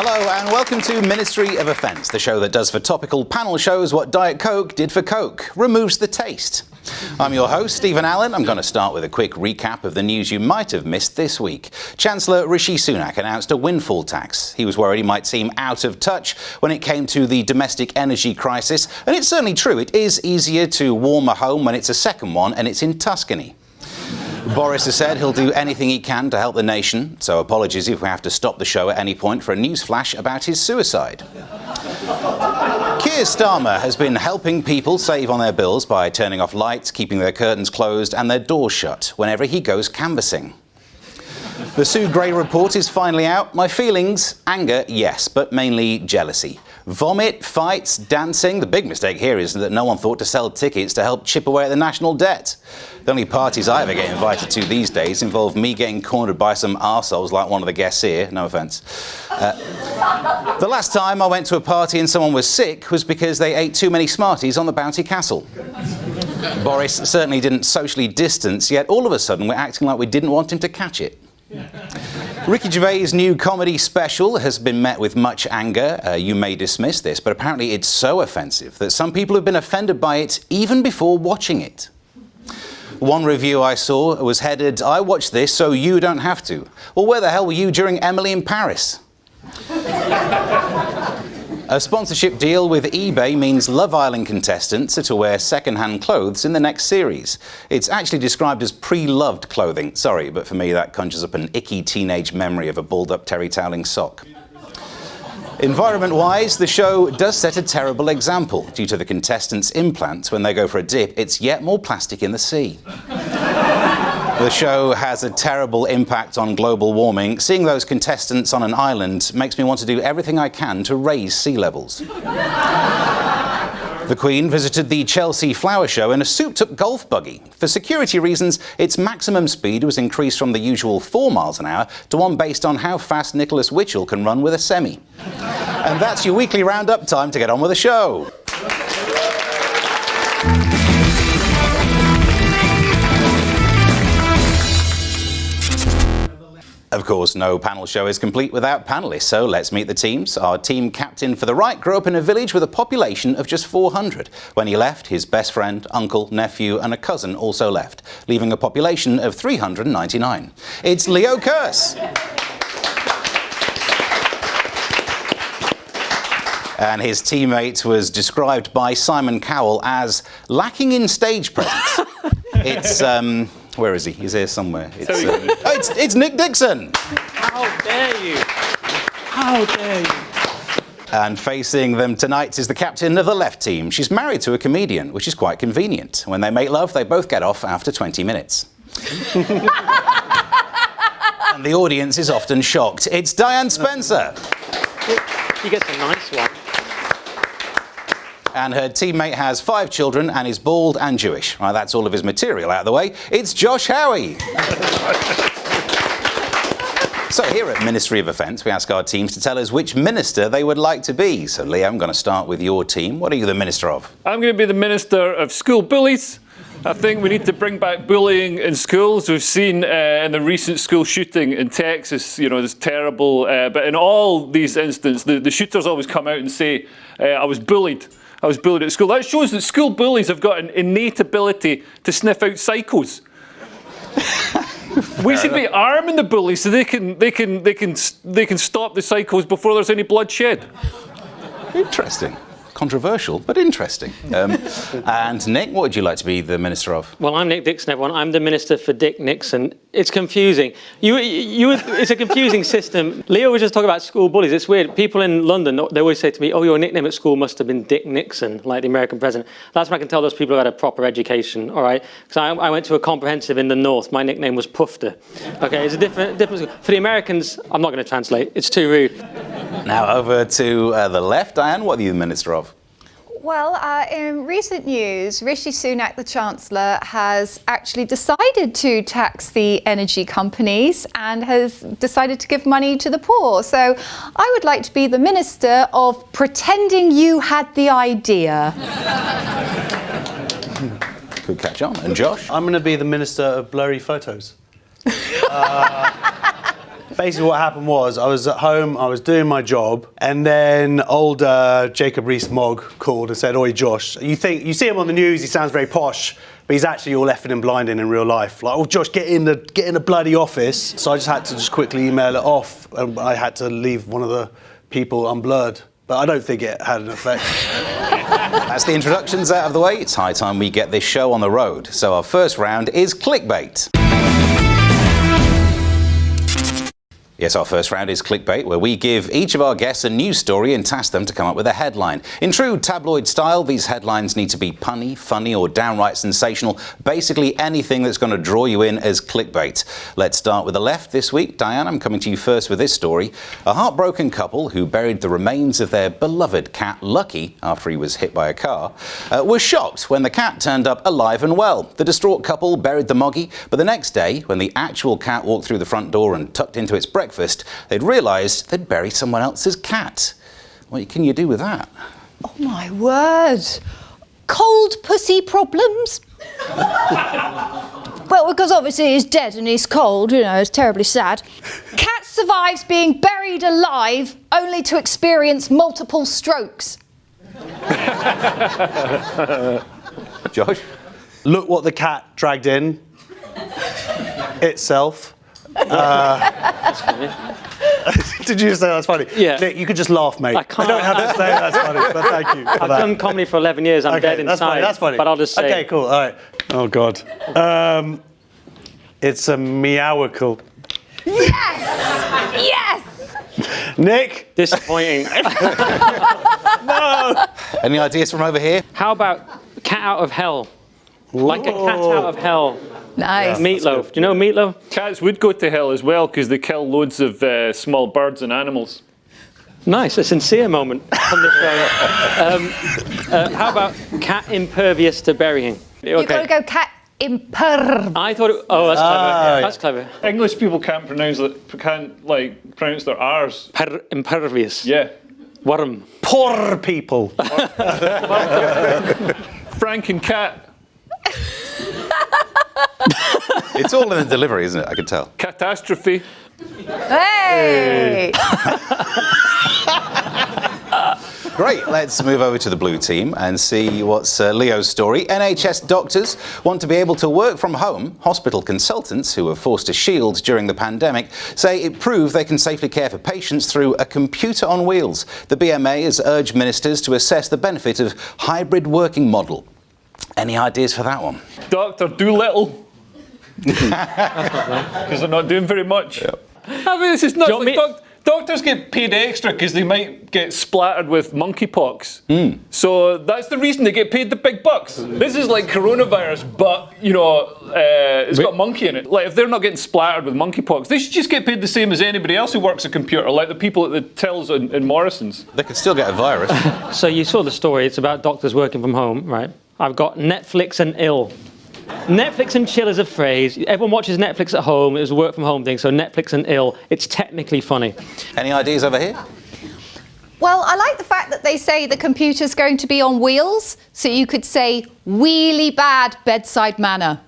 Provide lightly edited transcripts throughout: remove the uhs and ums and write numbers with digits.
Hello and welcome to Ministry of Offence, the show that does for topical panel shows what Diet Coke did for Coke, removes the taste. I'm your host, Stephen Allen. I'm going to start with a quick recap of the news you might have missed this week. Chancellor Rishi Sunak announced a windfall tax. He was worried he might seem out of touch when it came to the domestic energy crisis, and it's certainly true. It is easier to warm a home when it's a second one and it's in Tuscany. Boris has said he'll do anything he can to help the nation, so apologies if we have to stop the show at any point for a news flash about his suicide. Keir Starmer has been helping people save on their bills by turning off lights, keeping their curtains closed and their doors shut whenever he goes canvassing. The Sue Gray report is finally out. My feelings, anger, yes, but mainly jealousy. Vomit, fights, dancing. The big mistake here is that no one thought to sell tickets to help chip away at the national debt. The only parties I ever get invited to these days involve me getting cornered by some arseholes like one of the guests here, no offence. The last time I went to a party and someone was sick was because they ate too many Smarties on the Bounty Castle. Boris certainly didn't socially distance, yet all of a sudden we're acting like we didn't want him to catch it. Ricky Gervais' new comedy special has been met with much anger. You may dismiss this, but apparently it's so offensive that some people have been offended by it even before watching it. One review I saw was headed, "I watched this so you don't have to." Well, where the hell were you during Emily in Paris? A sponsorship deal with eBay means Love Island contestants are to wear second-hand clothes in the next series. It's actually described as pre-loved clothing. Sorry, but for me that conjures up an icky teenage memory of a balled-up terry toweling sock. Environment-wise, the show does set a terrible example. Due to the contestants' implants, when they go for a dip, it's yet more plastic in the sea. The show has a terrible impact on global warming. Seeing those contestants on an island makes me want to do everything I can to raise sea levels. The Queen visited the Chelsea Flower Show in a souped-up golf buggy. For security reasons, its maximum speed was increased from the usual 4 miles an hour to one based on how fast Nicholas Witchell can run with a semi. And that's your weekly roundup. Time to get on with the show. Of course, no panel show is complete without panellists, so let's meet the teams. Our team captain for the right grew up in a village with a population of just 400. When he left, his best friend, uncle, nephew and a cousin also left, leaving a population of 399. It's Leo Kearse. And his teammate was described by Simon Cowell as lacking in stage presence. It's, where is he? He's here somewhere. It's Nick Dixon. How dare you? How dare you? And facing them tonight is the captain of the left team. She's married to a comedian, which is quite convenient. When they make love, they both get off after 20 minutes. And the audience is often shocked. It's Diane Spencer. He gets a nice one. And her teammate has 5 children and is bald and Jewish. Right, that's all of his material out of the way. It's Josh Howie. So here at Ministry of Offence, we ask our teams to tell us which minister they would like to be. So Liam, I'm going to start with your team. What are you the minister of? I'm going to be the minister of school bullies. I think we need to bring back bullying in schools. We've seen in the recent school shooting in Texas, you know, it's terrible. But in all these instances, the shooters always come out and say, I was bullied at school. That shows that school bullies have got an innate ability to sniff out psychos. We should be arming the bullies so they can stop the psychos before there's any bloodshed. Interesting. Controversial, but interesting. And Nick, what would you like to be the minister of? Well, I'm Nick Dixon, everyone. I'm the minister for Dick Nixon. It's confusing. It's a confusing system. Leo was just talking about school bullies. It's weird. People in London, they always say to me, "Oh, your nickname at school must have been Dick Nixon, like the American president." That's when I can tell those people who had a proper education, all right? Because I went to a comprehensive in the north. My nickname was Pufter. Okay, it's a different school. For the Americans, I'm not going to translate. It's too rude. Now over to the left. Diane, what are you the minister of? Well, in recent news, Rishi Sunak, the Chancellor, has actually decided to tax the energy companies and has decided to give money to the poor. So I would like to be the minister of pretending you had the idea. Good catch on. And Josh? I'm going to be the minister of blurry photos. Basically what happened was I was at home, I was doing my job, and then old Jacob Rees-Mogg called and said, "Oi, Josh, you see him on the news, he sounds very posh, but he's actually all effing and blinding in real life. Like, oh, Josh, get in the bloody office." So I just had to quickly email it off, and I had to leave one of the people unblurred. But I don't think it had an effect. That's the introductions out of the way. It's high time we get this show on the road. So our first round is Clickbait. Yes, our first round is Clickbait, where we give each of our guests a news story and task them to come up with a headline. In true tabloid style, these headlines need to be punny, funny, or downright sensational. Basically anything that's going to draw you in as clickbait. Let's start with the left this week. Diane, I'm coming to you first with this story. A heartbroken couple who buried the remains of their beloved cat, Lucky, after he was hit by a car, was shocked when the cat turned up alive and well. The distraught couple buried the moggy, but the next day, when the actual cat walked through the front door and tucked into its breakfast, they'd realised they'd buried someone else's cat. What can you do with that? Oh my word. Cold pussy problems? Well, because obviously he's dead and he's cold, it's terribly sad. Cat survives being buried alive only to experience multiple strokes. Josh? Look what the cat dragged in. Itself. That's funny. Did you say that's funny? Yeah. Nick, you could just laugh, mate. I can't. I don't have to say that's funny, but thank you for I've that. done comedy for 11 years. I'm dead inside. That's funny. But I'll just say. Okay, cool. All right. Oh, God. It's a meowicle. Yes! Yes! Nick? Disappointing. No! Any ideas from over here? How about cat out of hell? Like a cat out of hell. Nice. Meatloaf. Do you know Meatloaf? Cats would go to hell as well because they kill loads of small birds and animals. Nice, a sincere moment on the show. How about cat impervious to burying? You've got to go cat imperv. I thought it, oh, that's clever. That's clever. English people can't pronounce their R's. Impervious. Yeah. Worm. Poor people. Frank and Cat. It's all in the delivery, isn't it? I can tell. Catastrophe. Hey! Great, let's move over to the blue team and see what's Leo's story. NHS doctors want to be able to work from home. Hospital consultants who were forced to shield during the pandemic say it proved they can safely care for patients through a computer on wheels. The BMA has urged ministers to assess the benefit of hybrid working model. Any ideas for that one? Dr. Doolittle. Because they're not doing very much. Yep. I mean, this is nuts. Doctors get paid extra because they might get splattered with monkeypox. So that's the reason they get paid the big bucks. This is like coronavirus, but, it's got monkey in it. Like, if they're not getting splattered with monkeypox, they should just get paid the same as anybody else who works a computer, like the people at the tills in Morrison's. They could still get a virus. So you saw the story. It's about doctors working from home, right? I've got Netflix and ill. Netflix and chill is a phrase. Everyone watches Netflix at home. It was a work from home thing, so Netflix and ill. It's technically funny. Any ideas over here? Well, I like the fact that they say the computer's going to be on wheels, so you could say wheelie bad bedside manner.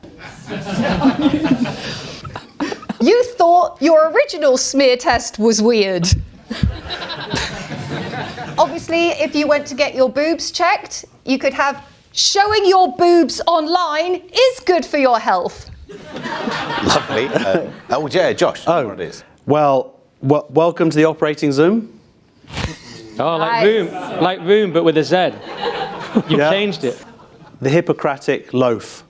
You thought your original smear test was weird. Obviously, if you went to get your boobs checked, you could have showing your boobs online is good for your health. Lovely. Yeah, Josh. What it is? Well, welcome to the operating Zoom. Oh, like room, but with a Z. You've changed it. The Hippocratic loaf.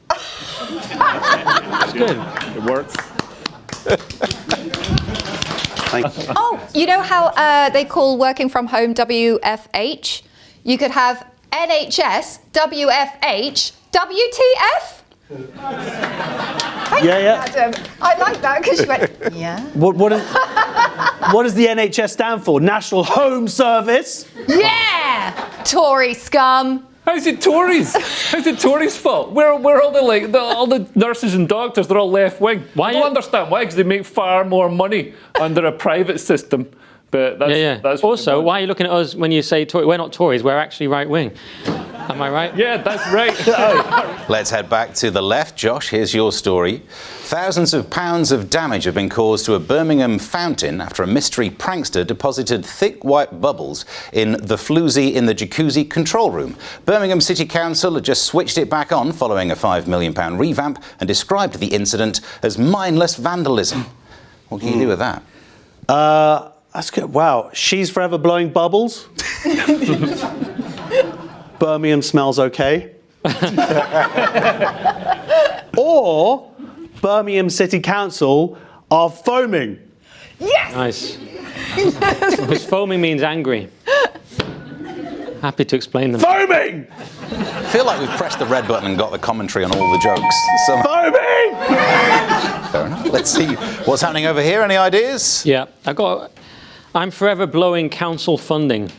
That's good. It works. Thank you. Oh, you know how they call working from home WFH? You could have NHS, WFH, WTF? Thank you, Adam. I like that because you went, yeah. What does the NHS stand for? National Home Service? Yeah! Tory scum. How's it Tories? How's it Tories' fault? We're all all the nurses and doctors, they're all left wing. I don't understand why, because they make far more money under a private system But that's, that's what Also, why are you looking at us when you say Tory? We're not Tories, we're actually right-wing. Am I right? Yeah, that's right. Let's head back to the left. Josh, here's your story. Thousands of pounds of damage have been caused to a Birmingham fountain after a mystery prankster deposited thick white bubbles in the floozy in the jacuzzi control room. Birmingham City Council had just switched it back on following a £5 million revamp and described the incident as mindless vandalism. What can you do with that? That's good. Wow. She's forever blowing bubbles. Birmingham smells okay. Or Birmingham City Council are foaming. Yes! Nice. Because foaming means angry. Happy to explain them. Foaming! I feel like we've pressed the red button and got the commentary on all the jokes. Foaming! Fair enough. Let's see what's happening over here. Any ideas? Yeah, I'm forever blowing council funding.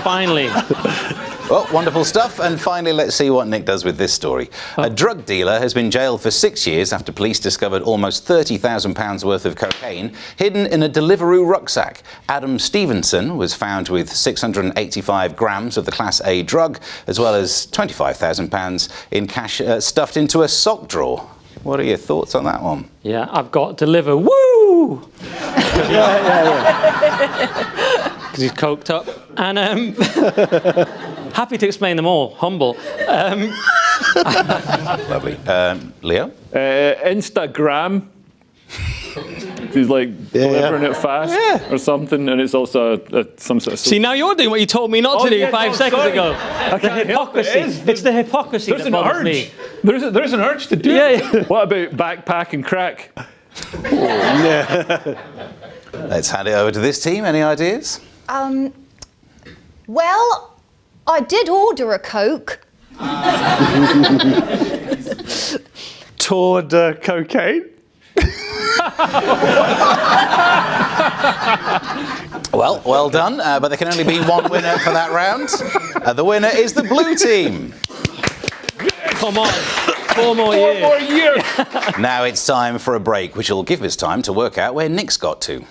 Finally. Well, wonderful stuff. And finally, let's see what Nick does with this story. A drug dealer has been jailed for 6 years after police discovered almost £30,000 worth of cocaine hidden in a Deliveroo rucksack. Adam Stevenson was found with 685 grams of the Class A drug, as well as £25,000 in cash stuffed into a sock drawer. What are your thoughts on that one? Yeah, I've got deliver. Woo! Because he's coked up. And happy to explain them all. Humble. Lovely. Leo? Instagram. He's like delivering it fast or something, and it's also some sort of... See, now you're doing what you told me not to do 5 seconds ago. The hypocrisy. It's the hypocrisy that bothers me. There's an urge to do it. What about backpack and crack? Let's hand it over to this team. Any ideas? Well, I did order a Coke. Toward cocaine? Well done, but there can only be one winner for that round. The winner is the blue team. Come on. 4 more years. 4 more years. Now it's time for a break, which will give us time to work out where Nick's got to.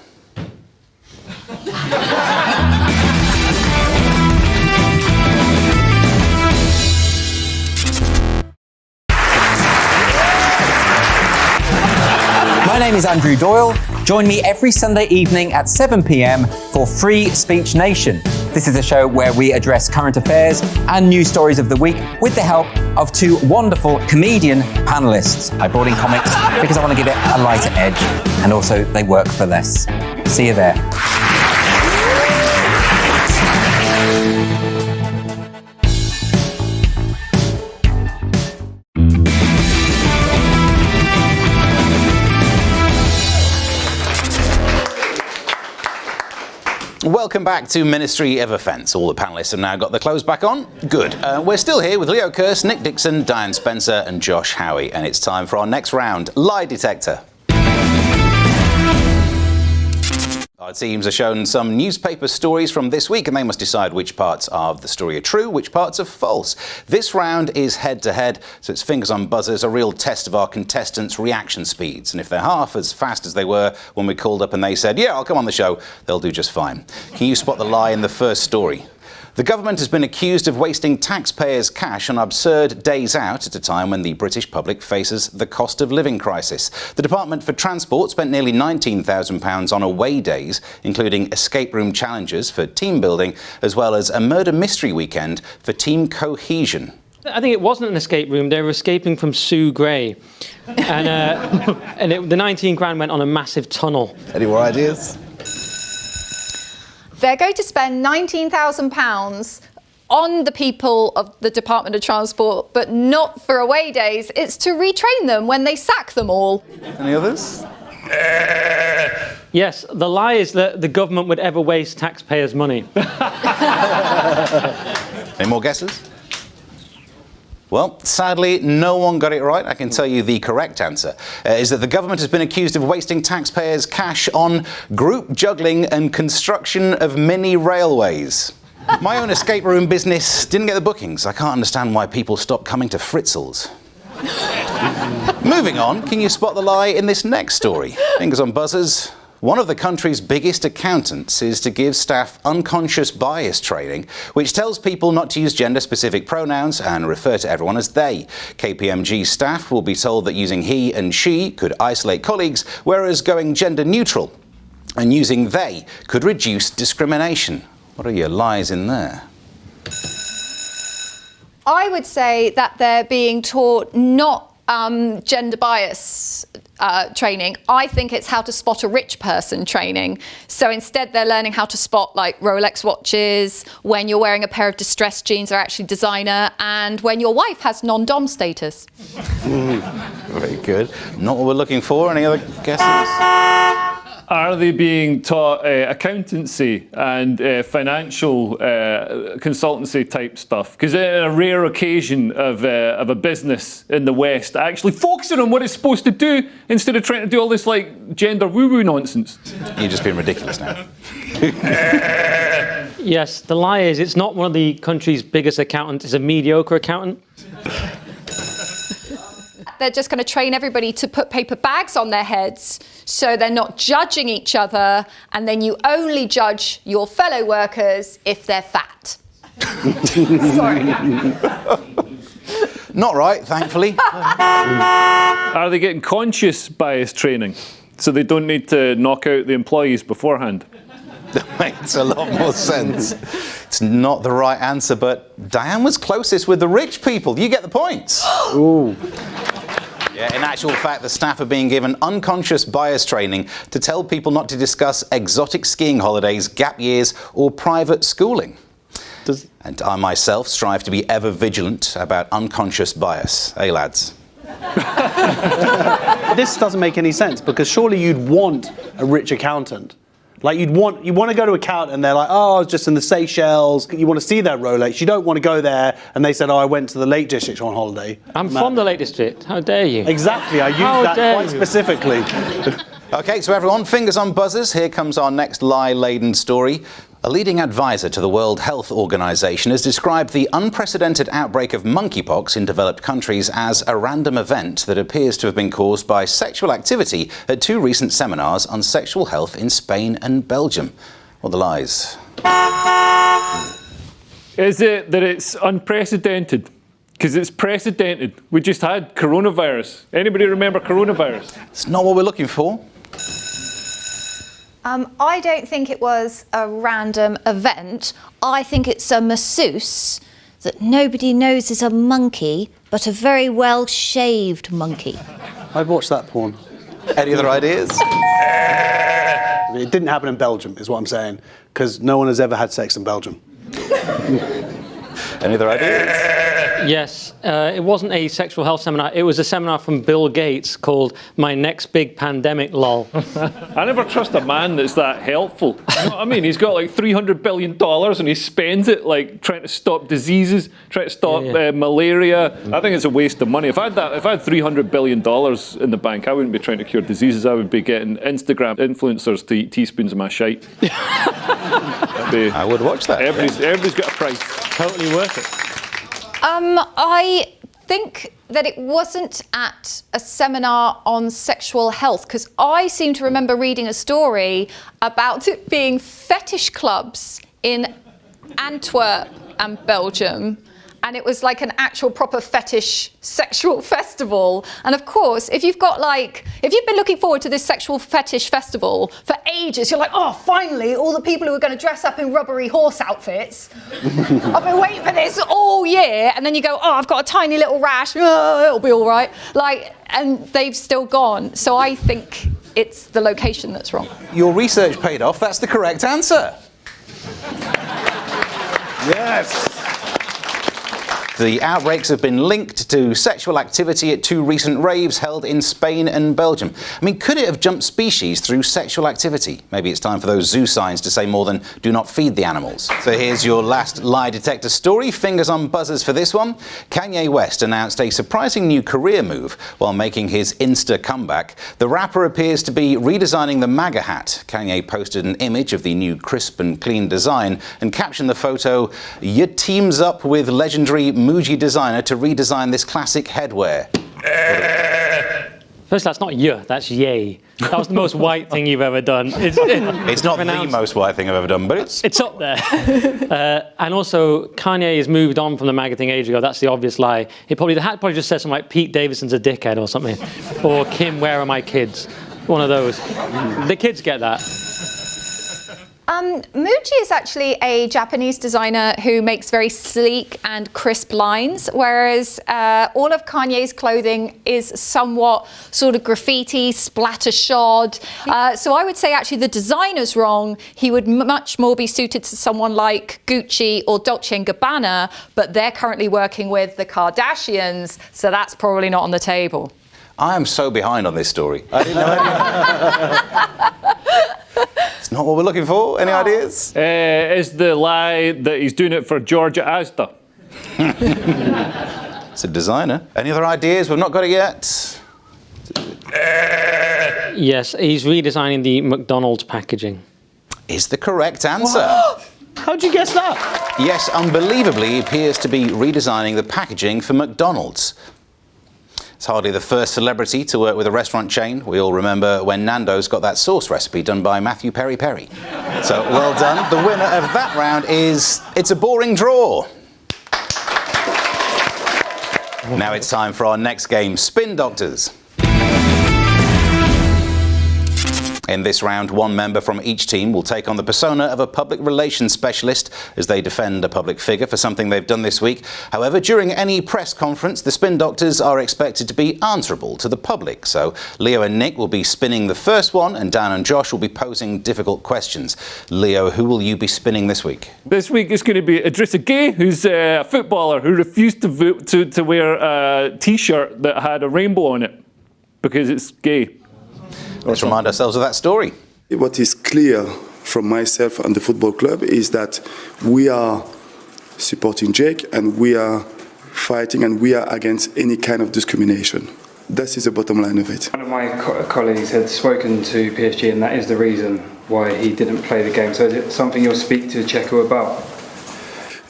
My name is Andrew Doyle. Join me every Sunday evening at 7 p.m. for Free Speech Nation. This is a show where we address current affairs and news stories of the week with the help of 2 wonderful comedian panelists. I brought in comics because I want to give it a lighter edge, and also they work for less. See you there. Welcome back to Ministry of Offence. All the panellists have now got their clothes back on. Good. We're still here with Leo Kearse, Nick Dixon, Diane Spencer and Josh Howie. And it's time for our next round, Lie Detector. Our teams are shown some newspaper stories from this week and they must decide which parts of the story are true, which parts are false. This round is head-to-head, so it's fingers on buzzers, a real test of our contestants' reaction speeds. And if they're half as fast as they were when we called up and they said, yeah, I'll come on the show, they'll do just fine. Can you spot the lie in the first story? The government has been accused of wasting taxpayers' cash on absurd days out at a time when the British public faces the cost of living crisis. The Department for Transport spent nearly £19,000 on away days, including escape room challenges for team building, as well as a murder mystery weekend for team cohesion. I think it wasn't an escape room. They were escaping from Sue Gray. And the 19 grand went on a massive tunnel. Any more ideas? They're going to spend £19,000 on the people of the Department of Transport, but not for away days. It's to retrain them when they sack them all. Any others? Yes, the lie is that the government would ever waste taxpayers' money. Any more guesses? Well, sadly, no one got it right. I can tell you the correct answer is that the government has been accused of wasting taxpayers' cash on group juggling and construction of mini railways. My own escape room business didn't get the bookings. I can't understand why people stopped coming to Fritzl's. Moving on, can you spot the lie in this next story? Fingers on buzzers. One of the country's biggest accountants is to give staff unconscious bias training, which tells people not to use gender-specific pronouns and refer to everyone as they. KPMG staff will be told that using he and she could isolate colleagues, whereas going gender-neutral and using they could reduce discrimination. What are your lies in there? I would say that they're being taught not gender bias training. I think it's how to spot a rich person training. So instead they're learning how to spot like Rolex watches, when you're wearing a pair of distressed jeans are actually designer, and when your wife has non-dom status. Very good. Not what we're looking for. Any other guesses? Are they being taught accountancy and financial consultancy type stuff? Because in a rare occasion of a business in the West actually focusing on what it's supposed to do instead of trying to do all this like gender woo-woo nonsense. You're just being ridiculous now. Yes, the lie is it's not one of the country's biggest accountants, it's a mediocre accountant. They're just going to train everybody to put paper bags on their heads so they're not judging each other, and then you only judge your fellow workers if they're fat. Sorry. Not right, thankfully. Are they getting conscious bias training so they don't need to knock out the employees beforehand? That makes a lot more sense. It's not the right answer, but Diane was closest with the rich people. You get the points. Ooh. Yeah, in actual fact, the staff are being given unconscious bias training to tell people not to discuss exotic skiing holidays, gap years, or private schooling. And I myself strive to be ever vigilant about unconscious bias. Hey, lads. This doesn't make any sense, because surely you'd want a rich accountant. Like you want to go to account and they're like, oh, I was just in the Seychelles. You want to see their Rolex. You don't want to go there and they said, oh, I went to the Lake District on holiday. I'm from the Lake District. How dare you? Exactly. I used that quite specifically. OK, so everyone, fingers on buzzers. Here comes our next lie-laden story. A leading advisor to the World Health Organization has described the unprecedented outbreak of monkeypox in developed countries as a random event that appears to have been caused by sexual activity at two recent seminars on sexual health in Spain and Belgium. What are the lies? Is it that it's unprecedented? Because it's precedented. We just had coronavirus. Anybody remember coronavirus? It's not what we're looking for. I don't think it was a random event. I think it's a masseuse that nobody knows is a monkey, but a very well-shaved monkey. I'd watch that porn. Any other ideas? It didn't happen in Belgium, is what I'm saying, because no one has ever had sex in Belgium. Any other ideas? Yes, it wasn't a sexual health seminar. It was a seminar from Bill Gates called My Next Big Pandemic, lol. I never trust a man that's that helpful. You know what I mean? He's got like $300 billion and he spends it like trying to stop diseases, trying to stop malaria. I think it's a waste of money. If I had $300 billion in the bank, I wouldn't be trying to cure diseases. I would be getting Instagram influencers to eat teaspoons of my shite. I would watch that. Everybody's got a price. Totally worth it. I think that it wasn't at a seminar on sexual health, because I seem to remember reading a story about it being fetish clubs in Antwerp and Belgium. And it was like an actual proper fetish sexual festival. And of course, if you've been looking forward to this sexual fetish festival for ages, you're like, oh, finally, all the people who are going to dress up in rubbery horse outfits. I've been waiting for this all year. And then you go, oh, I've got a tiny little rash. Oh, it'll be all right. And they've still gone. So I think it's the location that's wrong. Your research paid off. That's the correct answer. Yes. The outbreaks have been linked to sexual activity at two recent raves held in Spain and Belgium. I mean, could it have jumped species through sexual activity? Maybe it's time for those zoo signs to say more than do not feed the animals. So here's your last lie detector story. Fingers on buzzers for this one. Kanye West announced a surprising new career move while making his Insta comeback. The rapper appears to be redesigning the MAGA hat. Kanye posted an image of the new crisp and clean design and captioned the photo, "Ya teams up with legendary Muji designer to redesign this classic headwear." First, that's not y, that's yay. That was the most white thing you've ever done. It's not the most white thing I've ever done, but it's up there. And also, Kanye has moved on from the MAGA thing ages ago. That's the obvious lie. He probably just said something like Pete Davidson's a dickhead or something, or Kim, where are my kids? One of those. The kids get that. Muji is actually a Japanese designer who makes very sleek and crisp lines, whereas all of Kanye's clothing is somewhat sort of graffiti, splattershod. So I would say actually the designer's wrong. He would much more be suited to someone like Gucci or Dolce & Gabbana, but they're currently working with the Kardashians, so that's probably not on the table. I am so behind on this story. I didn't know anything. It's not what we're looking for. Any ideas? Is the lie that he's doing it for Georgia Asda? It's a designer. Any other ideas? We've not got it yet. Yes, he's redesigning the McDonald's packaging. Is the correct answer. How'd you guess that? Yes, unbelievably, he appears to be redesigning the packaging for McDonald's. It's hardly the first celebrity to work with a restaurant chain. We all remember when Nando's got that sauce recipe done by Matthew Perry Perry. So well done. The winner of that round is It's a Boring Draw. Now it's time for our next game, Spin Doctors. In this round, one member from each team will take on the persona of a public relations specialist as they defend a public figure for something they've done this week. However, during any press conference, the Spin Doctors are expected to be answerable to the public. So Leo and Nick will be spinning the first one, and Dan and Josh will be posing difficult questions. Leo, who will you be spinning this week? This week it's going to be Idrissa Gueye, who's a footballer who refused to wear a T-shirt that had a rainbow on it because it's gay. Let's remind ourselves of that story. What is clear from myself and the football club is that we are supporting Jake and we are fighting and we are against any kind of discrimination. This is the bottom line of it. One of my colleagues had spoken to PSG and that is the reason why he didn't play the game. So is it something you'll speak to Checo about?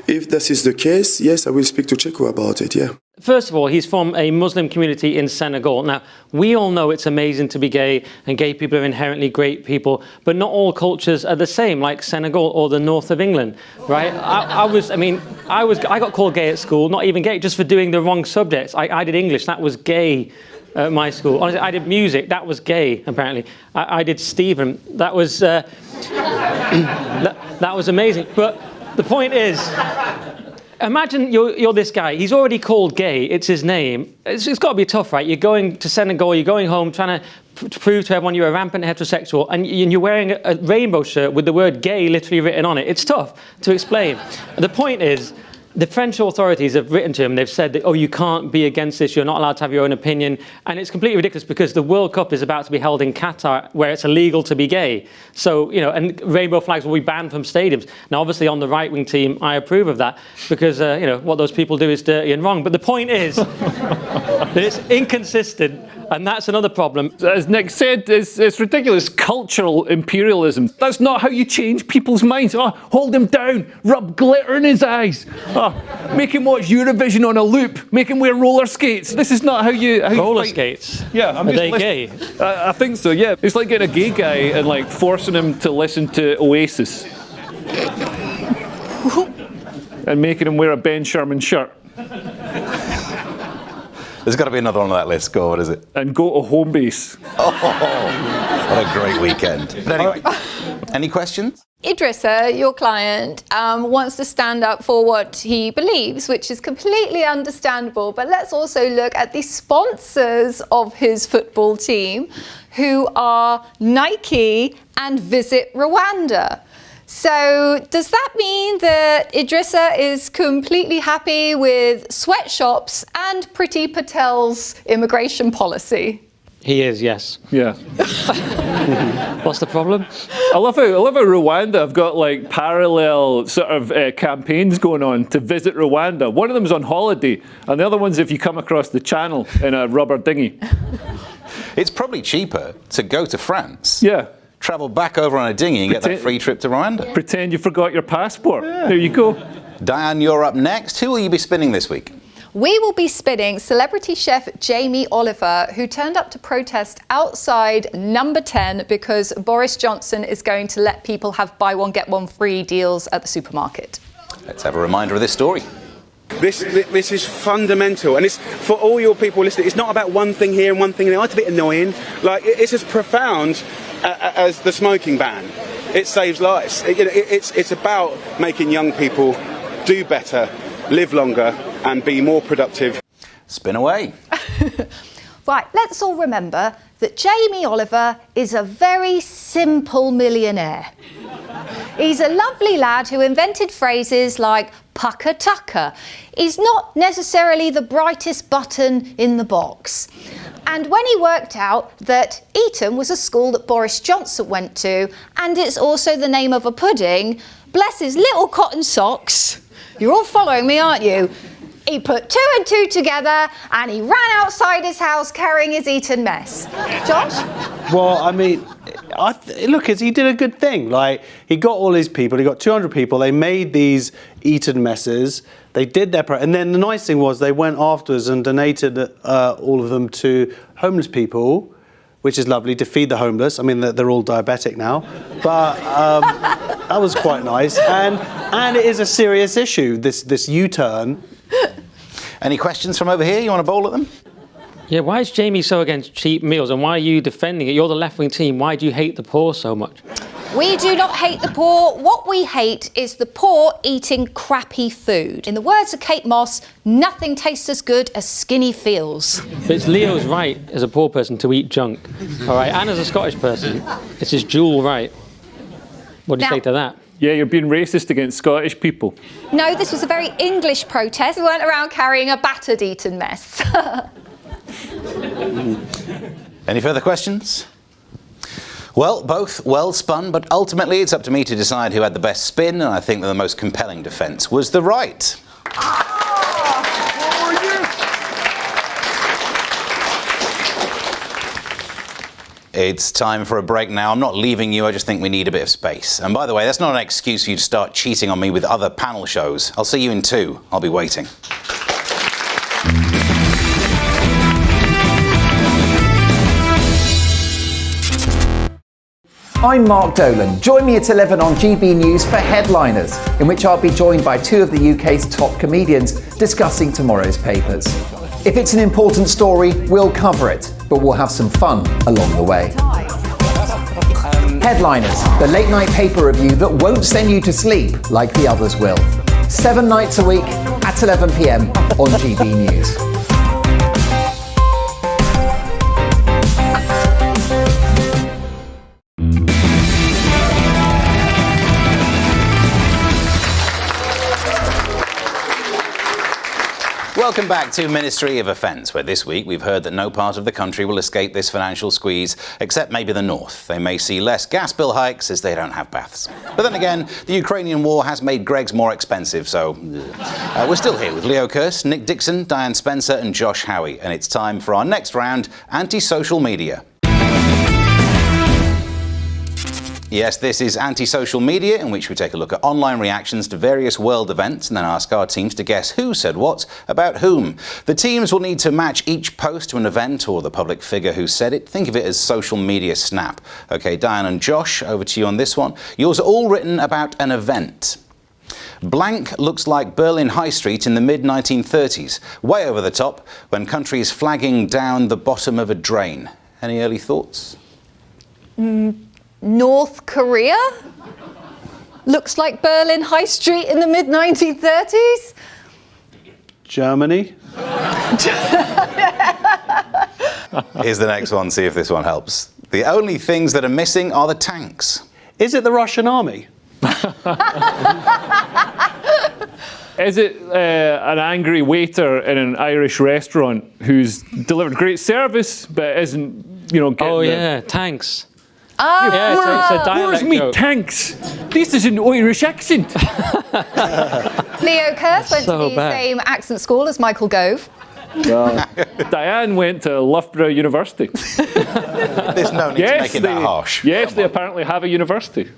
If this is the case, yes, I will speak to Checo about it, yeah. First of all, he's from a Muslim community in Senegal. Now, we all know it's amazing to be gay, and gay people are inherently great people, but not all cultures are the same, like Senegal or the north of England, right? I got called gay at school, not even gay, just for doing the wrong subjects. I did English, that was gay at my school. Honestly, I did music, that was gay, apparently. I did Stephen, that was that was amazing. But the point is, imagine you're this guy. He's already called gay. It's his name. It's got to be tough, right? You're going to Senegal. You're going home trying to prove to everyone you're a rampant heterosexual, and you're wearing a rainbow shirt with the word gay literally written on it. It's tough to explain. The point is, the French authorities have written to him. They've said that, oh, you can't be against this. You're not allowed to have your own opinion. And it's completely ridiculous because the World Cup is about to be held in Qatar where it's illegal to be gay. So, and rainbow flags will be banned from stadiums. Now, obviously, on the right-wing team, I approve of that because, what those people do is dirty and wrong. But the point is that it's inconsistent, and that's another problem. As Nick said, it's ridiculous. Cultural imperialism. That's not how you change people's minds. Oh, hold him down. Rub glitter in his eyes. Oh, make him watch Eurovision on a loop. Make him wear roller skates. This is not how you roller fight. Skates? Yeah, Are they gay? I think so, yeah. It's like getting a gay guy and forcing him to listen to Oasis. And making him wear a Ben Sherman shirt. There's got to be another one on that list. Go, what is it? And go to home base. Oh, what a great weekend. But anyway, any questions? Idrissa, your client, wants to stand up for what he believes, which is completely understandable. But let's also look at the sponsors of his football team, who are Nike and Visit Rwanda. So does that mean that Idrissa is completely happy with sweatshops and Priti Patel's immigration policy? He is, yes. Yeah. What's the problem? I love how Rwanda have got parallel sort of campaigns going on to visit Rwanda. One of them's on holiday, and the other one's if you come across the channel in a rubber dinghy. It's probably cheaper to go to France. Yeah. Travel back over on a dinghy and get that free trip to Rwanda. Pretend you forgot your passport. Yeah. There you go. Diane, you're up next. Who will you be spinning this week? we will be spinning celebrity chef Jamie Oliver, who turned up to protest outside number 10 because Boris Johnson is going to let people have buy one, get one free deals at the supermarket. Let's have a reminder of this story. This is fundamental, and it's for all your people listening. It's not about one thing here and one thing there. It's a bit annoying. Like, it's as profound as the smoking ban. It saves lives. It's about making young people do better, live longer, and be more productive. Spin away. Right, let's all remember that Jamie Oliver is a very simple millionaire. He's a lovely lad who invented phrases like pucker tucker. He's not necessarily the brightest button in the box. And when he worked out that Eton was a school that Boris Johnson went to, and it's also the name of a pudding, bless his little cotton socks, you're all following me, aren't you? He put 2 and 2 together and he ran outside his house carrying his Eton mess. Josh? Well, I mean, look, he did a good thing. Like, he got all his people, he got 200 people, they made these Eton messes, they did their and then the nice thing was they went afterwards and donated all of them to homeless people, which is lovely, to feed the homeless. I mean, they're all diabetic now, but that was quite nice. And it is a serious issue, this U-turn. Any questions from over here? You want to bowl at them? Yeah, why is Jamie so against cheap meals, and why are you defending it? You're the left-wing team. Why do you hate the poor so much? We do not hate the poor. What we hate is the poor eating crappy food. In the words of Kate Moss, nothing tastes as good as skinny feels. But it's Leo's right as a poor person to eat junk, all right? And as a Scottish person, it's his dual right. What do you say to that? Yeah, you're being racist against Scottish people. No, this was a very English protest. We weren't around carrying a battered Eton mess. Any further questions? Well, both well spun, but ultimately it's up to me to decide who had the best spin, and I think that the most compelling defence was the right. It's time for a break now. I'm not leaving you, I just think we need a bit of space. And by the way, that's not an excuse for you to start cheating on me with other panel shows. I'll see you in 2. I'll be waiting. I'm Mark Dolan. Join me at 11 on GBNews for Headliners, in which I'll be joined by 2 of the UK's top comedians discussing tomorrow's papers. If it's an important story, we'll cover it, but we'll have some fun along the way. Headliners, the late night paper review that won't send you to sleep like the others will. 7 nights a week at 11 p.m. on GB News. Welcome back to Ministry of Offence, where this week we've heard that no part of the country will escape this financial squeeze, except maybe the north. They may see less gas bill hikes as they don't have baths. But then again, the Ukrainian war has made Greggs more expensive, so we're still here with Leo Kirst, Nick Dixon, Diane Spencer and Josh Howie, and it's time for our next round, Anti-Social Media. Yes, this is Anti-Social Media, in which we take a look at online reactions to various world events and then ask our teams to guess who said what about whom. The teams will need to match each post to an event or the public figure who said it. Think of it as social media snap. OK, Diane and Josh, over to you on this one. Yours are all written about an event. Blank looks like Berlin High Street in the mid-1930s, way over the top, when countries flagging down the bottom of a drain. Any early thoughts? North Korea? Looks like Berlin High Street in the mid-1930s? Germany? Here's the next one, see if this one helps. The only things that are missing are the tanks. Is it the Russian army? Is it an angry waiter in an Irish restaurant who's delivered great service but isn't, getting tanks. Oh, yeah, it's a dialect Where's me joke. tanks? This is an Irish accent. Leo Kirst went to the same accent school as Michael Gove. Diane went to Loughborough University. There's no need to make it that harsh. Yes, they apparently have a university.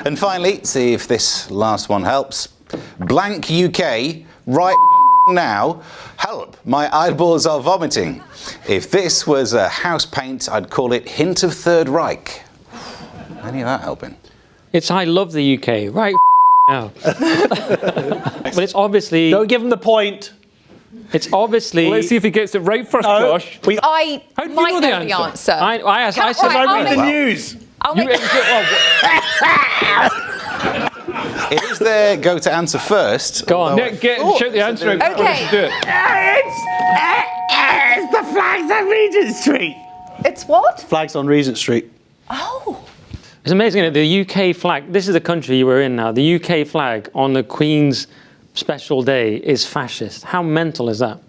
And finally, see if this last one helps. Blank UK, right now. Help, my eyeballs are vomiting. If this was a house paint, I'd call it Hint of Third Reich. Any of that helping? It's I love the UK, right now. But it's obviously... Don't give him the point. It's obviously... Well, let's see if he gets it right first, Josh. I How do you might know know the the answer? answer. I said... I'll Read the make- news. I'll make It is their go to answer first. Go on. Nick, shout the answer out before Okay. you do it. It's the flags on Regent Street. It's what? Flags on Regent Street. Oh. It's amazing, isn't it? The UK flag, this is the country we're in now. The UK flag on the Queen's special day is fascist. How mental is that?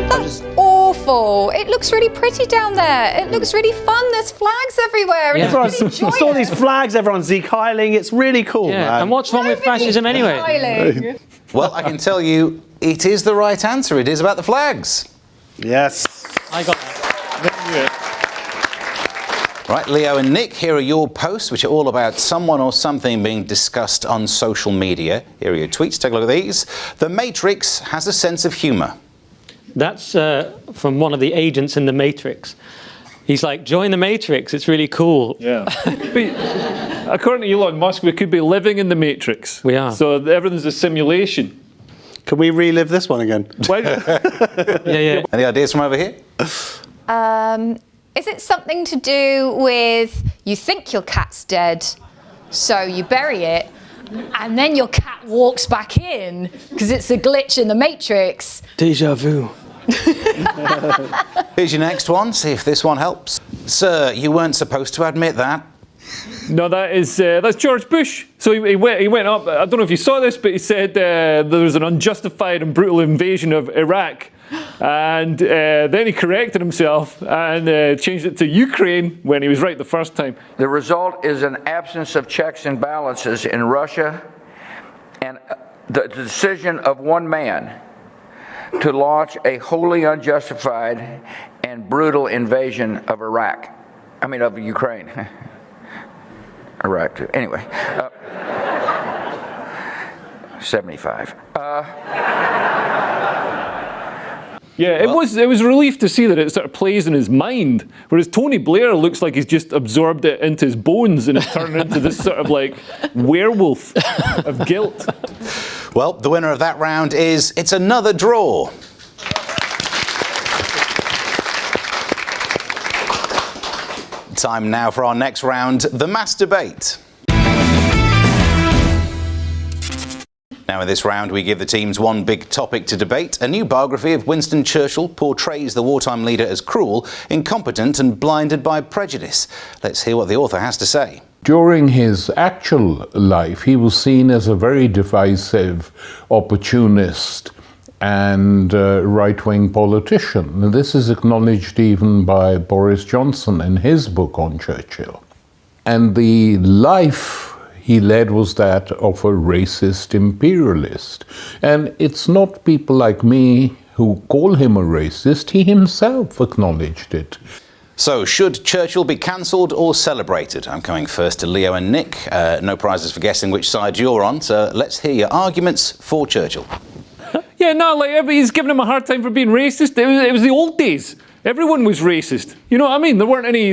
That's awful. It looks really pretty down there. It looks really fun. There's flags everywhere. And Yeah. it's really joyous. Saw these flags, everyone's Zeke-heiling. It's really cool, Yeah, man. and what's wrong with fascism anyway? Smiling. Well, I can tell you, it is the right answer. It is about the flags. Yes. I got that. Right, Leo and Nick, here are your posts, which are all about someone or something being discussed on social media. Here are your tweets. Take a look at these. The Matrix has a sense of humour. That's from one of the agents in the Matrix. He's like, join the Matrix, it's really cool. Yeah. But according to Elon Musk, we could be living in the Matrix. We are. So everything's a simulation. Can we relive this one again? Why, Yeah. Any ideas from over here? Is it something to do with you think your cat's dead, so you bury it, and then your cat walks back in because it's a glitch in the Matrix? Deja vu. Here's your next one. See if this one helps. Sir, you weren't supposed to admit that. no, that's George Bush. So he went up. I don't know if you saw this, but he said there was an unjustified and brutal invasion of Iraq. And then he corrected himself and changed it to Ukraine when he was right the first time. The result is an absence of checks and balances in Russia and the decision of one man to launch a wholly unjustified and brutal invasion of of Ukraine. Iraq, too. Anyway, 75. Yeah, it was a relief to see that it sort of plays in his mind, whereas Tony Blair looks like he's just absorbed it into his bones and it's turned into this sort of like werewolf of guilt. Well, the winner of that round is it's another draw. Time now for our next round, the mass debate. Now in this round, we give the teams one big topic to debate. A new biography of Winston Churchill portrays the wartime leader as cruel, incompetent and blinded by prejudice. Let's hear what the author has to say. During his actual life, he was seen as a very divisive opportunist and right-wing politician. And this is acknowledged even by Boris Johnson in his book on Churchill. And the life he led was that of a racist imperialist. And it's not people like me who call him a racist, he himself acknowledged it. So, should Churchill be cancelled or celebrated? I'm coming first to Leo and Nick. No prizes for guessing which side you're on, so let's hear your arguments for Churchill. Yeah, no, like everybody's giving him a hard time for being racist. It was the old days. Everyone was racist. You know what I mean? There weren't any,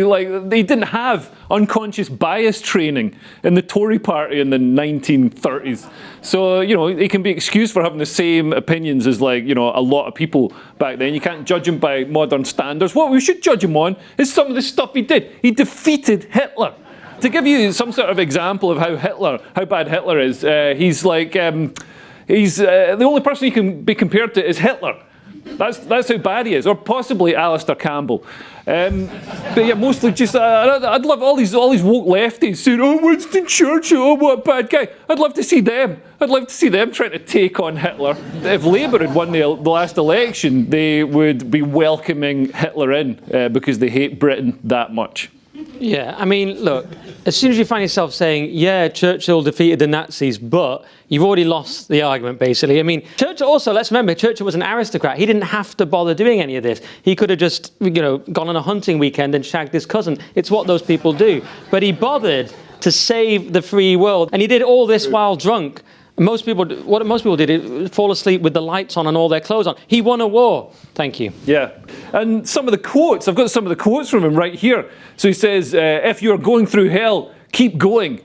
they didn't have unconscious bias training in the Tory party in the 1930s. So, he can be excused for having the same opinions as, a lot of people back then. You can't judge him by modern standards. What we should judge him on is some of the stuff he did. He defeated Hitler. To give you some sort of example of how bad Hitler is, he's the only person he can be compared to is Hitler. That's how bad he is, or possibly Alistair Campbell. But yeah, mostly just I'd love all these woke lefties saying, "Oh, Winston Churchill, oh, what a bad guy." I'd love to see them. I'd love to see them trying to take on Hitler. If Labour had won the last election, they would be welcoming Hitler in because they hate Britain that much. Yeah, I mean, look, as soon as you find yourself saying, yeah, Churchill defeated the Nazis, but you've already lost the argument, basically. I mean, Churchill also, let's remember, Churchill was an aristocrat. He didn't have to bother doing any of this. He could have just, gone on a hunting weekend and shagged his cousin. It's what those people do. But he bothered to save the free world. And he did all this while drunk. What most people did is fall asleep with the lights on and all their clothes on. He won a war. Thank you. Yeah. And some of the quotes, I've got some of the quotes from him right here. So he says, if you're going through hell, keep going.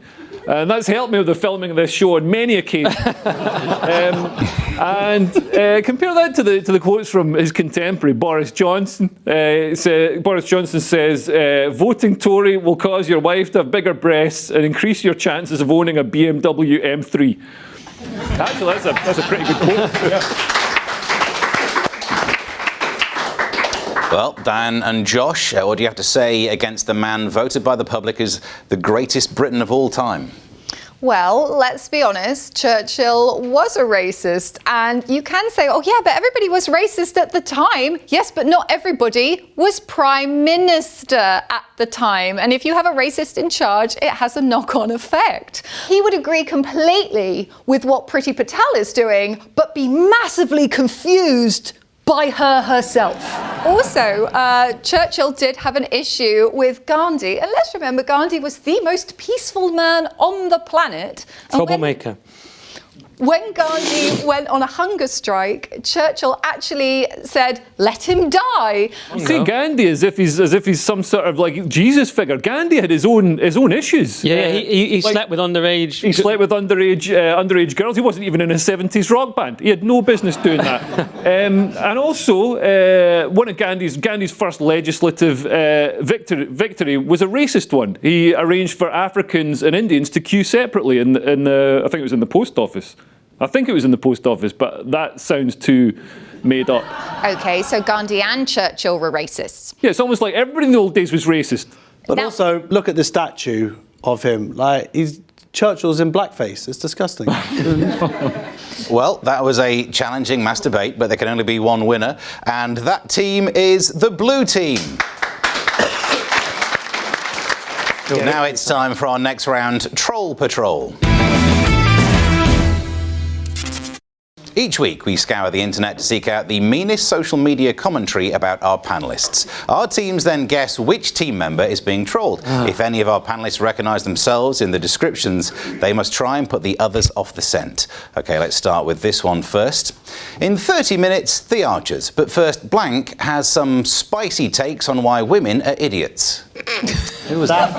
And that's helped me with the filming of this show on many occasions. Compare that to the quotes from his contemporary, Boris Johnson. Boris Johnson says, voting Tory will cause your wife to have bigger breasts and increase your chances of owning a BMW M3. Actually, that's a pretty good quote. Well, Dan and Josh, what do you have to say against the man voted by the public as the greatest Briton of all time? Well, let's be honest, Churchill was a racist, and you can say, oh yeah, but everybody was racist at the time. Yes, but not everybody was Prime Minister at the time. And if you have a racist in charge, it has a knock-on effect. He would agree completely with what Priti Patel is doing, but be massively confused by her herself. Also, Churchill did have an issue with Gandhi. And let's remember, Gandhi was the most peaceful man on the planet. Troublemaker. When Gandhi went on a hunger strike, Churchill actually said, let him die. See Gandhi as if he's some sort of like Jesus figure. Gandhi had his own issues. Yeah, he slept with underage. He slept with underage girls. He wasn't even in a 70s rock band. He had no business doing that. And also, one of Gandhi's first legislative victory was a racist one. He arranged for Africans and Indians to queue separately in the I think it was in the post office. I think it was in the post office, but that sounds too made up. Okay, so Gandhi and Churchill were racists. Yeah, it's almost like everybody in the old days was racist. But also, look at the statue of him. Like, Churchill's in blackface. It's disgusting. Well, that was a challenging mass debate, but there can only be one winner, and that team is the blue team. Now it's time for our next round, Troll Patrol. Each week, we scour the internet to seek out the meanest social media commentary about our panellists. Our teams then guess which team member is being trolled. If any of our panellists recognise themselves in the descriptions, they must try and put the others off the scent. OK, let's start with this one first. In 30 minutes, The Archers. But first, Blank has some spicy takes on why women are idiots. Who was that?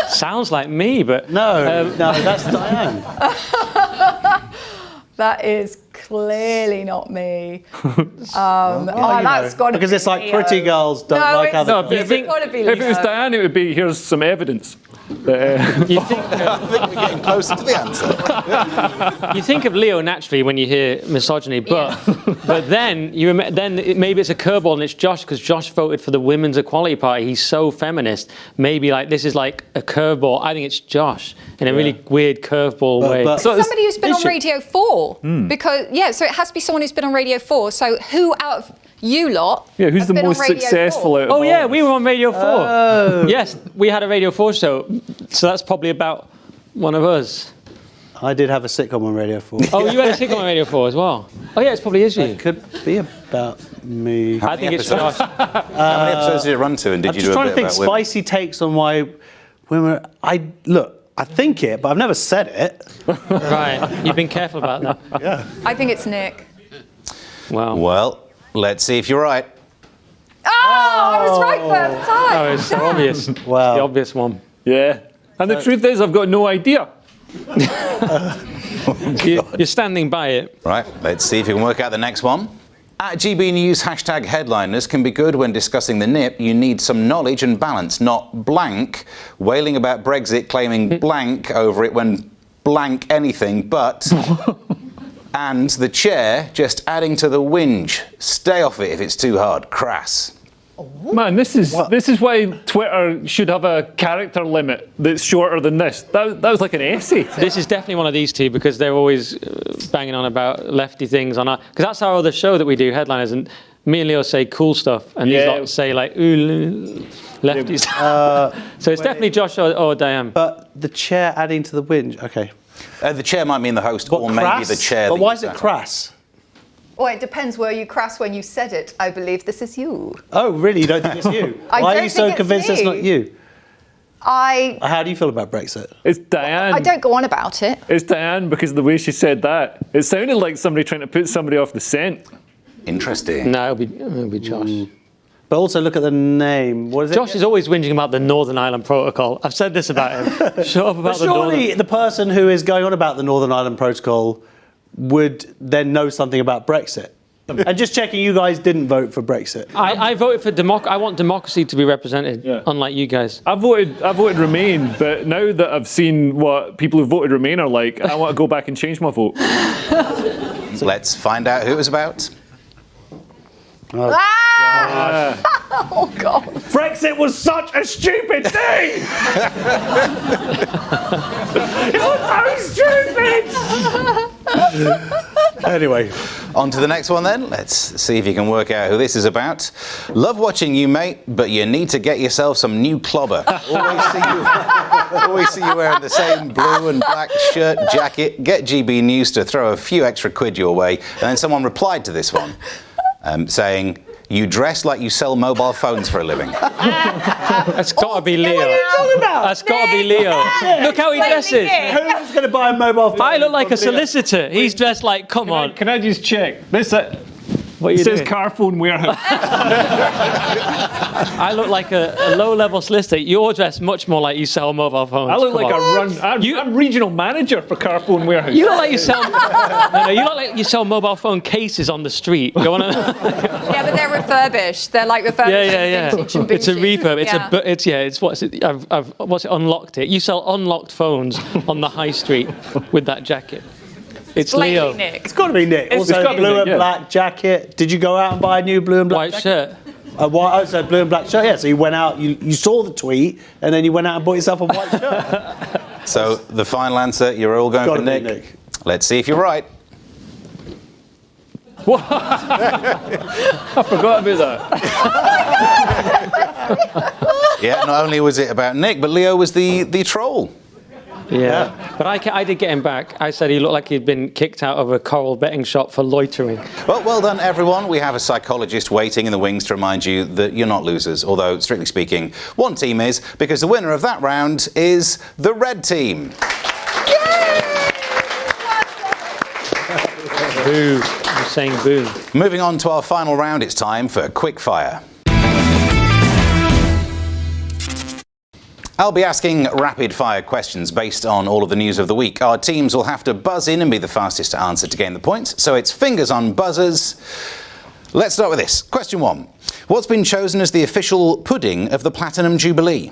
Sounds like me, but... No, that's Diane. That is clearly not me. That's got to be because it's like Leo. pretty girls don't like other girls. If it was Diane, it would be, here's some evidence. You think, I think we're getting closer to the answer. you think of Leo naturally when you hear misogyny, but then maybe it's a curveball and it's Josh because Josh voted for the Women's Equality Party. He's so feminist. Maybe like this is like a curveball. I think it's Josh in a really weird curveball way. But somebody who's been on Radio 4 because so it has to be someone who's been on Radio 4. So who out of you lot? Yeah, who's the most successful out of all? Oh yeah, we were on Radio 4. Yes, we had a Radio 4 show, so that's probably about one of us. I did have a sitcom on Radio 4. Oh, you had a sitcom on Radio 4 as well? Oh yeah, it's probably is you. It could be about me. I think it's Josh. How many episodes did you run to, and did you do a bit about women? I'm just trying to think spicy takes on why women... I think it, but I've never said it. Right, you've been careful about that. Yeah. I think it's Nick. Wow. Well, let's see if you're right. I was right first time. Oh, it's so obvious. Wow. The obvious one. Yeah. And the truth is, I've got no idea. You're standing by it. Right, let's see if you can work out the next one. At GBNews, #headliners can be good when discussing the nip. You need some knowledge and balance, not blank, wailing about Brexit, claiming blank over it when blank anything, but... and the chair just adding to the whinge. Stay off it if it's too hard. Crass. Man, this is why Twitter should have a character limit that's shorter than this. That was like an essay. This is definitely one of these two because they're always banging on about lefty things on our... Because that's our other show that we do, Headliners, and me and Leo say cool stuff, and these lot say like, ooh, lefties. So it's definitely Josh or Diane. But the chair adding to the whinge, okay. The chair might mean the host, or maybe the chair. But why is it crass? Well, it depends where you crass when you said it. I believe this is you. Oh, really? You don't think it's you? Why are you so convinced it's not you? How do you feel about Brexit? It's Diane. I don't go on about it. It's Diane because of the way she said that. It sounded like somebody trying to put somebody off the scent. Interesting. No, it'll be Josh. But also look at the name. What is it? Josh is always whinging about the Northern Ireland Protocol. I've said this about him. Shut up about the Northern... Surely the person who is going on about the Northern Ireland Protocol would then know something about Brexit. And just checking, you guys didn't vote for Brexit. I voted for I want democracy to be represented, unlike you guys. I voted Remain, but now that I've seen what people who voted Remain are like, I want to go back and change my vote. Let's find out who it was about. Oh, God. Brexit was such a stupid thing! It was so stupid! Anyway. On to the next one then. Let's see if you can work out who this is about. Love watching you, mate, but you need to get yourself some new clobber. Always see you wearing the same blue and black shirt, jacket. Get GB News to throw a few extra quid your way. And then someone replied to this one saying, you dress like you sell mobile phones for a living. That's got to be Leo. What are you talking about? That's got to be Leo. Look how he dresses. Who's going to buy a mobile phone? I look like a solicitor. He's dressed like, come on. Can I just check? This What are you says doing? car phone warehouse. I look like a low-level solicitor. You're dressed much more like you sell mobile phones. I look Come like on. I'm regional manager for car phone warehouse. You look like you sell. You look like you sell mobile phone cases on the street. Go on. Yeah, but they're refurbished. They're like refurbished. Yeah. Vintage and It's a vintage. refurb. It's what's it? I've unlocked it. You sell unlocked phones on the high street with that jacket. It's Leo. Nick. It's got to be Nick. It's Also, gotta be blue Nick, and black jacket. Did you go out and buy a new blue and black White jacket? shirt. So blue and black shirt, yeah. So you went out, you saw the tweet, and then you went out and bought yourself a white shirt. So the final answer, you're all going Gotta for be Nick. Let's see if you're right. What? I forgot about that. Yeah, not only was it about Nick, but Leo was the troll. Yeah. But I did get him back. I said he looked like he'd been kicked out of a coral betting shop for loitering. Well done, everyone. We have a psychologist waiting in the wings to remind you that you're not losers, although, strictly speaking, one team is, because the winner of that round is the red team. Boo. I'm saying boo. Moving on to our final round, it's time for Quickfire. I'll be asking rapid-fire questions based on all of the news of the week. Our teams will have to buzz in and be the fastest to answer to gain the points, so it's fingers on buzzers. Let's start with this. Question 1. What's been chosen as the official pudding of the Platinum Jubilee?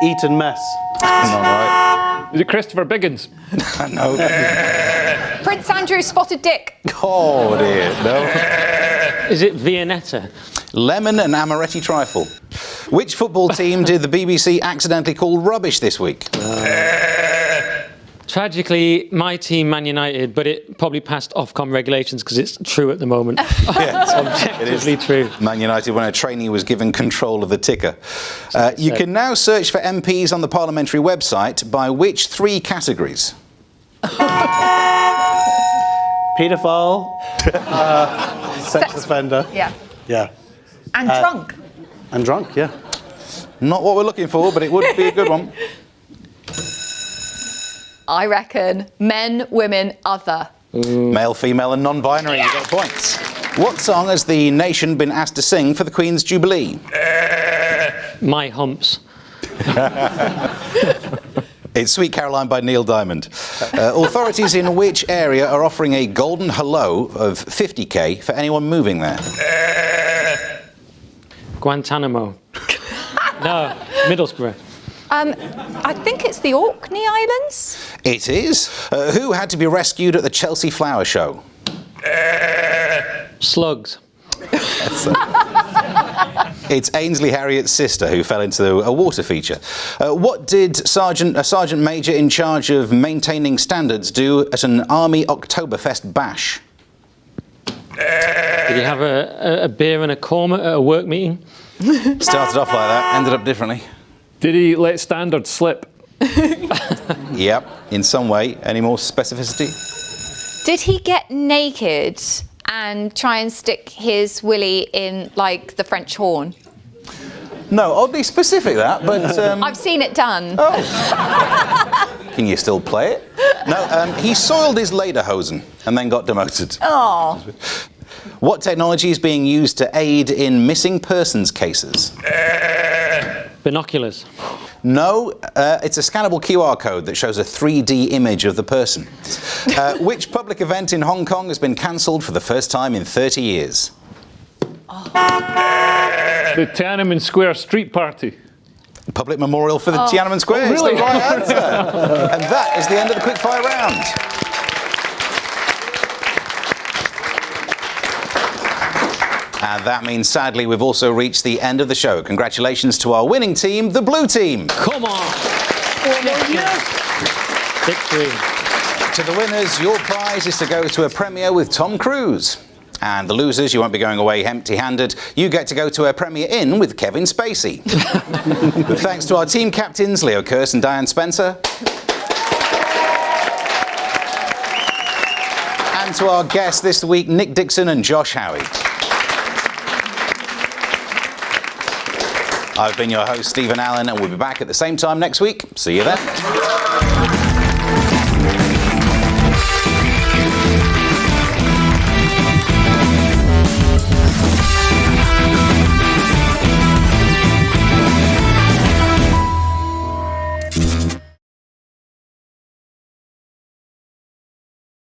Eton mess. Not right. Is it Christopher Biggins? No. Prince Andrew spotted dick. Oh dear, no. Is it Viennetta? Lemon and amaretti trifle. Which football team did the BBC accidentally call rubbish this week? Tragically, my team, Man United, but it probably passed Ofcom regulations because it's true at the moment. It's objectively true. Man United when a trainee was given control of the ticker. You can now search for MPs on the parliamentary website by which 3 categories? Paedophile, sex offender. Yeah. Yeah. And drunk. And drunk, yeah. Not what we're looking for, but it would be a good one. I reckon men, women, other. Male, female and non-binary, you got points. What song has the nation been asked to sing for the Queen's Jubilee? My humps. It's Sweet Caroline by Neil Diamond. Authorities in which area are offering a golden hello of 50k for anyone moving there? Guantanamo. No, Middlesbrough. I think it's the Orkney Islands. It is. Who had to be rescued at the Chelsea Flower Show? Slugs. It's Ainsley Harriot's sister who fell into a water feature. What did a sergeant major in charge of maintaining standards do at an Army Oktoberfest bash? Did you have a beer and a korma at a work meeting? Started off like that, ended up differently. Did he let standards slip? Yep, in some way. Any more specificity? Did he get naked and try and stick his willy in, like, the French horn? No, oddly specific that, but... I've seen it done. Can you still play it? No, he soiled his lederhosen and then got demoted. Oh. What technology is being used to aid in missing persons cases? Binoculars. No, it's a scannable QR code that shows a 3D image of the person. Which public event in Hong Kong has been cancelled for the first time in 30 years? The Tiananmen Square street party. Public memorial for the Tiananmen Square. Oh, really? It's the right answer. And that is the end of the Quickfire round. And that means, sadly, we've also reached the end of the show. Congratulations to our winning team, the Blue Team. Come on. Victory. To the winners, your prize is to go to a premiere with Tom Cruise. And the losers, you won't be going away empty-handed. You get to go to a premiere in with Kevin Spacey. Thanks to our team captains, Leo Kearse and Diane Spencer. And to our guests this week, Nick Dixon and Josh Howie. I've been your host, Stephen Allen, and we'll be back at the same time next week. See you then.